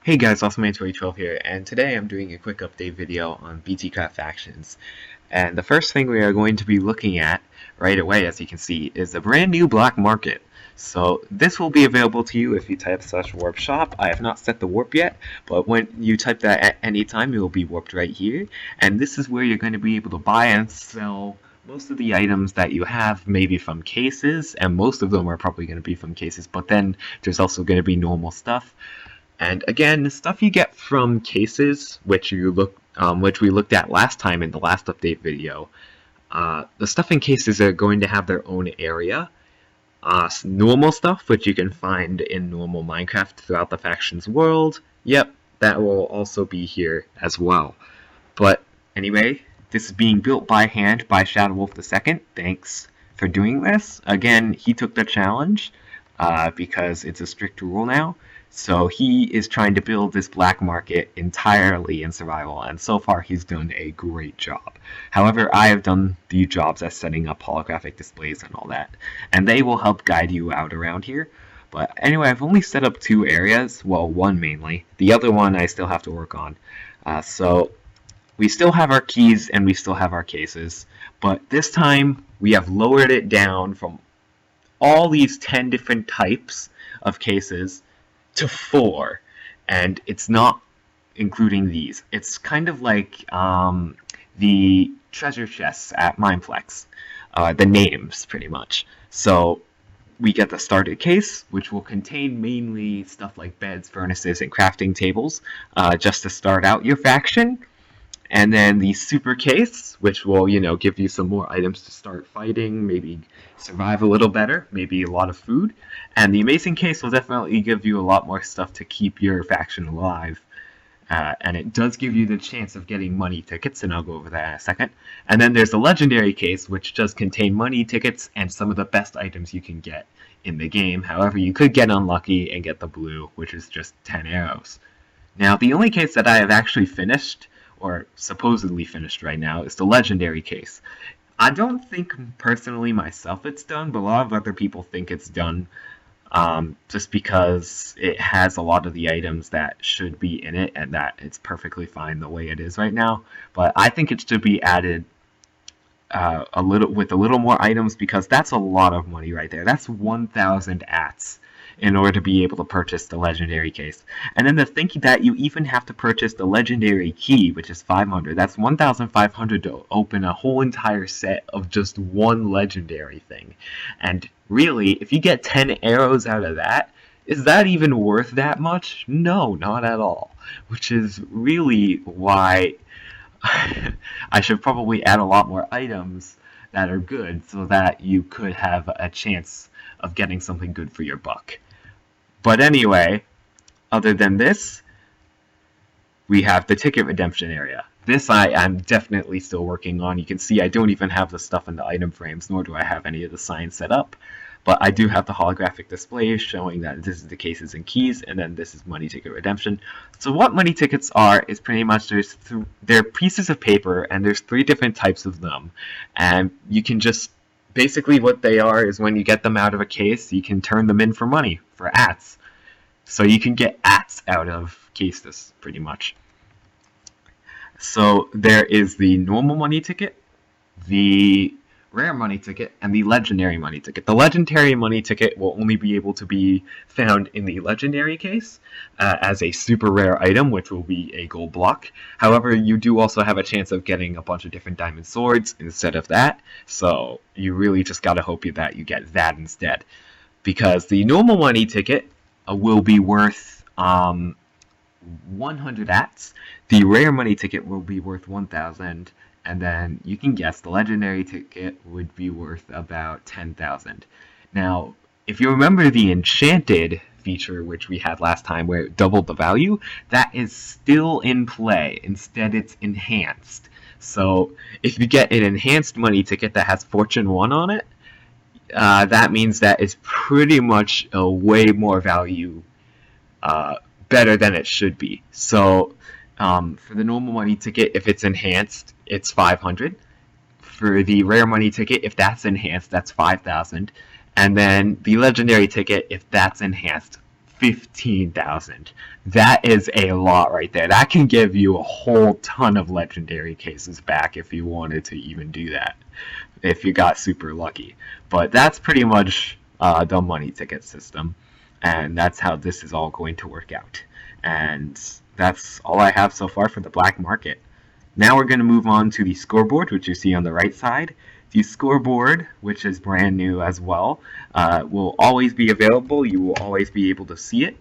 Hey guys, AwesomeMan2012 here, and today I'm doing a quick update video on BTCraft factions. And the first thing we are going to be looking at right away, as you can see, is a brand new black market. So this will be available to you if you type /warp shop. I have not set the warp yet, but when you type that at any time, it will be warped right here. And this is where you're going to be able to buy and sell most of the items that you have, maybe from cases, and most of them are probably going to be from cases, but then there's also going to be normal stuff. And again, the stuff you get from cases, which we looked at last time in the last update video, the stuff in cases are going to have their own area. Normal stuff, which you can find in normal Minecraft throughout the faction's world, yep, that will also be here as well. But anyway, this is being built by hand by ShadowWolf II. Thanks for doing this. Again, he took the challenge because it's a strict rule now. So he is trying to build this black market entirely in survival, and so far he's done a great job. However, I have done the jobs as setting up holographic displays and all that, and they will help guide you out around here. But anyway, I've only set up 2 areas, well, one mainly. The other one I still have to work on. So we still have our keys and we still have our cases, but this time we have lowered it down from all these 10 different types of cases to 4, and it's not including these. It's kind of like the treasure chests at Mineplex, the names pretty much. So we get the starter case, which will contain mainly stuff like beds, furnaces, and crafting tables, just to start out your faction. And then the super case, which will, give you some more items to start fighting, maybe survive a little better, maybe a lot of food. And the amazing case will definitely give you a lot more stuff to keep your faction alive. And it does give you the chance of getting money tickets, and I'll go over that in a second. And then there's the legendary case, which does contain money tickets and some of the best items you can get in the game. However, you could get unlucky and get the blue, which is just 10 arrows. Now, the only case that I have actually finished, or supposedly finished right now, is the legendary case. I don't think personally myself it's done, but a lot of other people think it's done, just because it has a lot of the items that should be in it, and that it's perfectly fine the way it is right now. But I think it should be added with a little more items, because that's a lot of money right there. That's 1,000 ats in order to be able to purchase the legendary case. And then to think that you even have to purchase the legendary key, which is 500. That's 1,500 to open a whole entire set of just one legendary thing. And really, if you get 10 arrows out of that, is that even worth that much? No, not at all. Which is really why I should probably add a lot more items that are good, so that you could have a chance of getting something good for your buck. But anyway, other than this, we have the ticket redemption area. This I'm definitely still working on. You can see I don't even have the stuff in the item frames, nor do I have any of the signs set up. But I do have the holographic displays showing that this is the cases and keys, and then this is money ticket redemption. So what money tickets are is pretty much they're pieces of paper, and there's 3 different types of them. And you can just, basically what they are is when you get them out of a case, you can turn them in for money, for ats. So you can get ats out of cases, pretty much. So there is the normal money ticket, the rare money ticket, and the legendary money ticket. The legendary money ticket will only be able to be found in the legendary case as a super rare item, which will be a gold block. However, you do also have a chance of getting a bunch of different diamond swords instead of that, so you really just gotta hope that you get that instead. Because the normal money ticket will be worth 100 ats, the rare money ticket will be worth 1,000, and then you can guess the legendary ticket would be worth about 10,000. Now, if you remember the enchanted feature which we had last time where it doubled the value, that is still in play. Instead, it's enhanced. So if you get an enhanced money ticket that has Fortune 1 on it, that means that it's pretty much a way more value, better than it should be. So for the normal money ticket, if it's enhanced, it's 500. For the rare money ticket, if that's enhanced, that's 5,000. And then the legendary ticket, if that's enhanced, 15,000. That is a lot right there. That can give you a whole ton of legendary cases back if you wanted to even do that, if you got super lucky. But that's pretty much the money ticket system, and that's how this is all going to work out. And that's all I have so far for the black market. Now we're going to move on to the scoreboard, which you see on the right side. The scoreboard, which is brand new as well, will always be available. You will always be able to see it.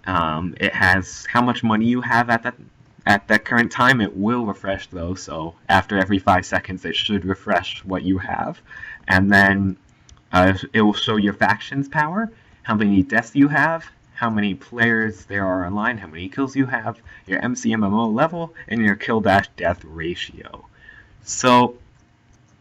It has how much money you have at that current time. It will refresh though, so after every 5 seconds it should refresh what you have. And then it will show your faction's power, how many deaths you have, how many players there are online, how many kills you have, your MCMMO level, and your kill-death ratio. So,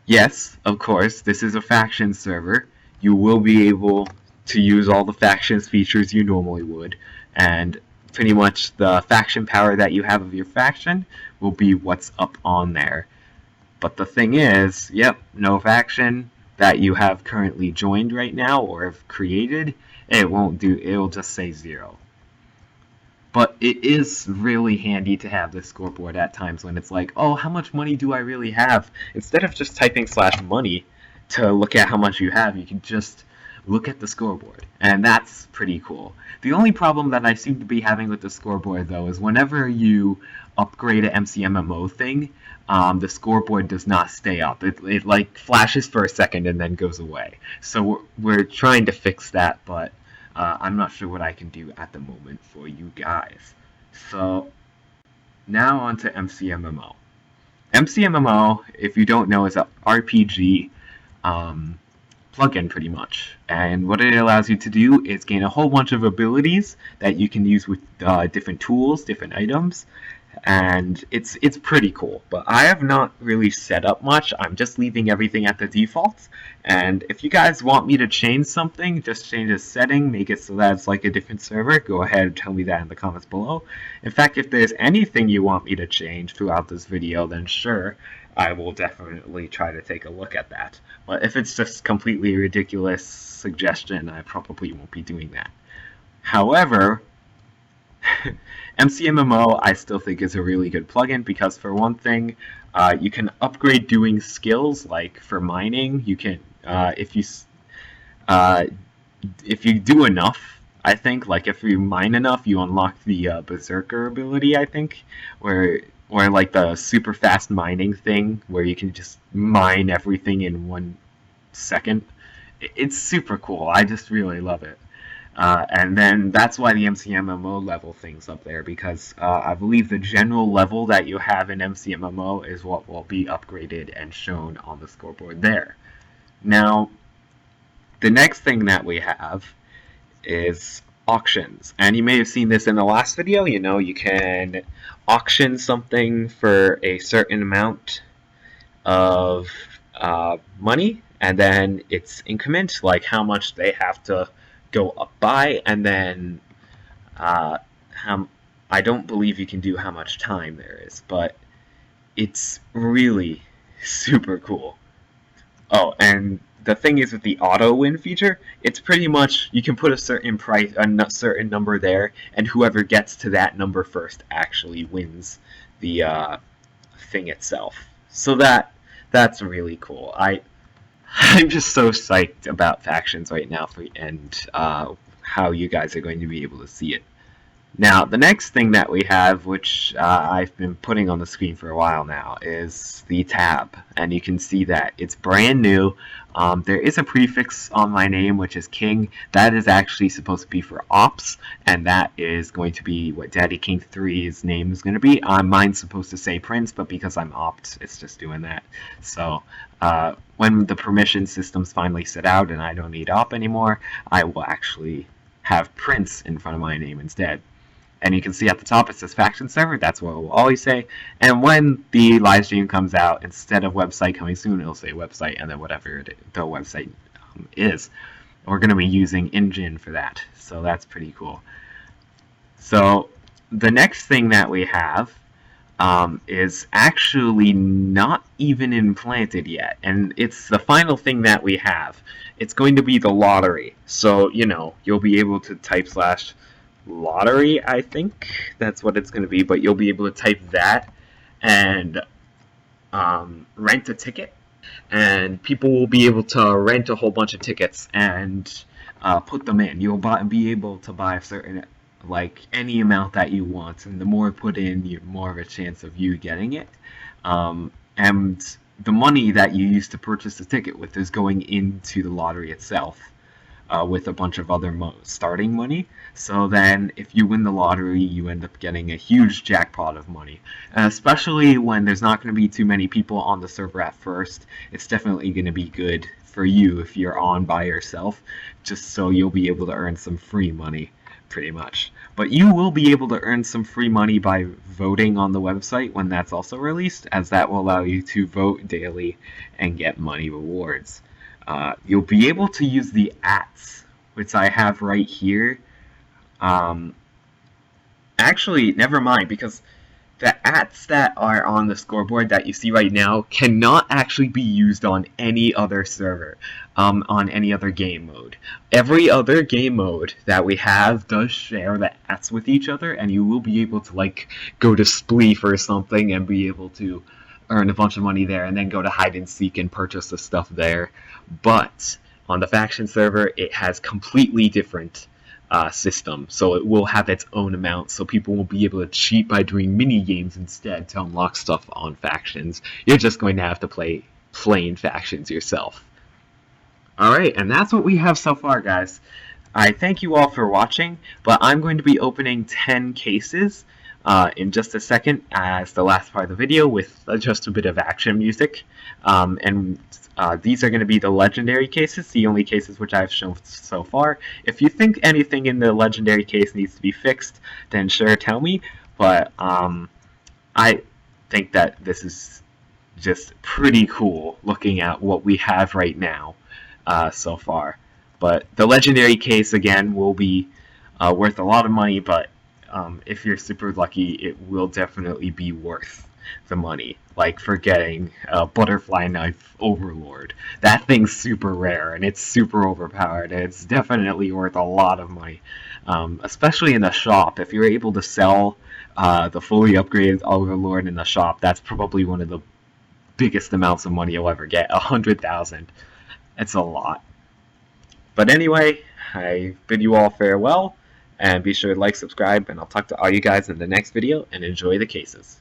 yes, of course, this is a faction server. You will be able to use all the factions features you normally would, and pretty much the faction power that you have of your faction will be what's up on there. But the thing is, yep, no faction that you have currently joined right now or have created, it won't do, it'll just say 0. But it is really handy to have this scoreboard at times when it's like, oh, how much money do I really have? Instead of just typing /money to look at how much you have, you can just look at the scoreboard, and that's pretty cool. The only problem that I seem to be having with the scoreboard though is whenever you upgrade an MCMMO thing, the scoreboard does not stay up. It like flashes for a second and then goes away. So we're trying to fix that, but I'm not sure what I can do at the moment for you guys. So now on to MCMMO. MCMMO, if you don't know, is an RPG plugin pretty much, and what it allows you to do is gain a whole bunch of abilities that you can use with different tools, different items, and it's pretty cool. But I have not really set up much. I'm just leaving everything at the defaults, and if you guys want me to change something, just change a setting, make it so that it's like a different server, go ahead and tell me that in the comments below. In fact, if there's anything you want me to change throughout this video, then sure, I will definitely try to take a look at that. But if it's just completely ridiculous suggestion, I probably won't be doing that. However, MCMMO I still think is a really good plugin because for one thing, you can upgrade doing skills like for mining. You can if you do enough, I think, like if you mine enough, you unlock the Berserker ability, I think, or like the super fast mining thing where you can just mine everything in 1 second. It's super cool. I just really love it. And then that's why the MCMMO level thing's up there, because I believe the general level that you have in MCMMO is what will be upgraded and shown on the scoreboard there. Now, the next thing that we have is auctions, and you may have seen this in the last video. You know, you can auction something for a certain amount of money, and then it's increment, like how much they have to go up by, and then I don't believe you can do how much time there is, but it's really super cool. Oh, and the thing is with the auto win feature, it's pretty much you can put a certain price, a certain number there, and whoever gets to that number first actually wins the thing itself. So that's really cool. I'm just so psyched about factions right now and how you guys are going to be able to see it. Now, the next thing that we have, which I've been putting on the screen for a while now, is the tab. And you can see that it's brand new. There is a prefix on my name, which is King. That is actually supposed to be for Ops, and that is going to be what Daddy King 3's name is going to be. Mine's supposed to say Prince, but because I'm Opt, it's just doing that. So, when the permission system's finally set out and I don't need Op anymore, I will actually have Prince in front of my name instead. And you can see at the top it says Faction Server. That's what it will always say. And when the live stream comes out, instead of website coming soon, it'll say website and then whatever the website is. We're going to be using Engine for that. So that's pretty cool. So the next thing that we have is actually not even implanted yet. And it's the final thing that we have. It's going to be the lottery. So, you know, you'll be able to type lottery, I think that's what it's going to be, but you'll be able to type that and rent a ticket, and people will be able to rent a whole bunch of tickets and put them in. You'll be able to buy a certain, like, any amount that you want, and the more put in, you're more of a chance of you getting it. And the money that you use to purchase the ticket with is going into the lottery itself, with a bunch of other starting money. So then if you win the lottery, you end up getting a huge jackpot of money. And especially when there's not going to be too many people on the server at first, it's definitely going to be good for you if you're on by yourself, just so you'll be able to earn some free money, pretty much. But you will be able to earn some free money by voting on the website when that's also released, as that will allow you to vote daily and get money rewards. You'll be able to use the ats, which I have right here. Actually, never mind, because the ats that are on the scoreboard that you see right now cannot actually be used on any other server, on any other game mode. Every other game mode that we have does share the ats with each other, and you will be able to, like, go to Spleef or something and be able to earn a bunch of money there, and then go to hide and seek and purchase the stuff there. But on the faction server, it has completely different system, so it will have its own amount, so people will be able to cheat by doing mini games instead to unlock stuff on factions. You're just going to have to play plain factions yourself. Alright, and that's what we have so far, guys. I thank you all for watching, but I'm going to be opening 10 cases in just a second as the last part of the video with just a bit of action music. These are going to be the legendary cases, the only cases which I've shown so far. If you think anything in the legendary case needs to be fixed, then sure, tell me. But I think that this is just pretty cool looking at what we have right now so far. But the legendary case, again, will be worth a lot of money, but if you're super lucky, it will definitely be worth the money. Like for getting a butterfly knife overlord. That thing's super rare and it's super overpowered, and it's definitely worth a lot of money. Especially in the shop. If you're able to sell the fully upgraded overlord in the shop, that's probably one of the biggest amounts of money you'll ever get. 100,000. It's a lot. But anyway, I bid you all farewell, and be sure to like, subscribe, and I'll talk to all you guys in the next video, and enjoy the cases.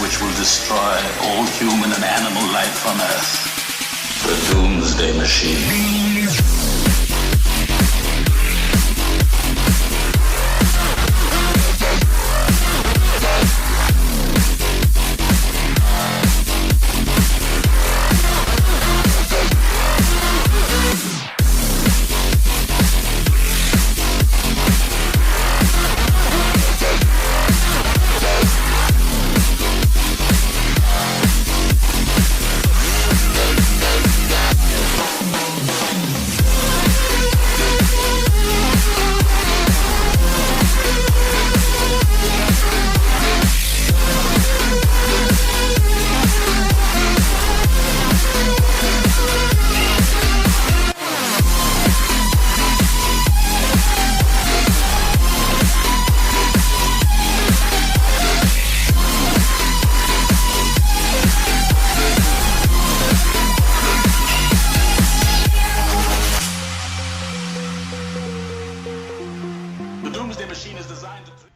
Which will destroy all human and animal life on Earth. The Doomsday Machine.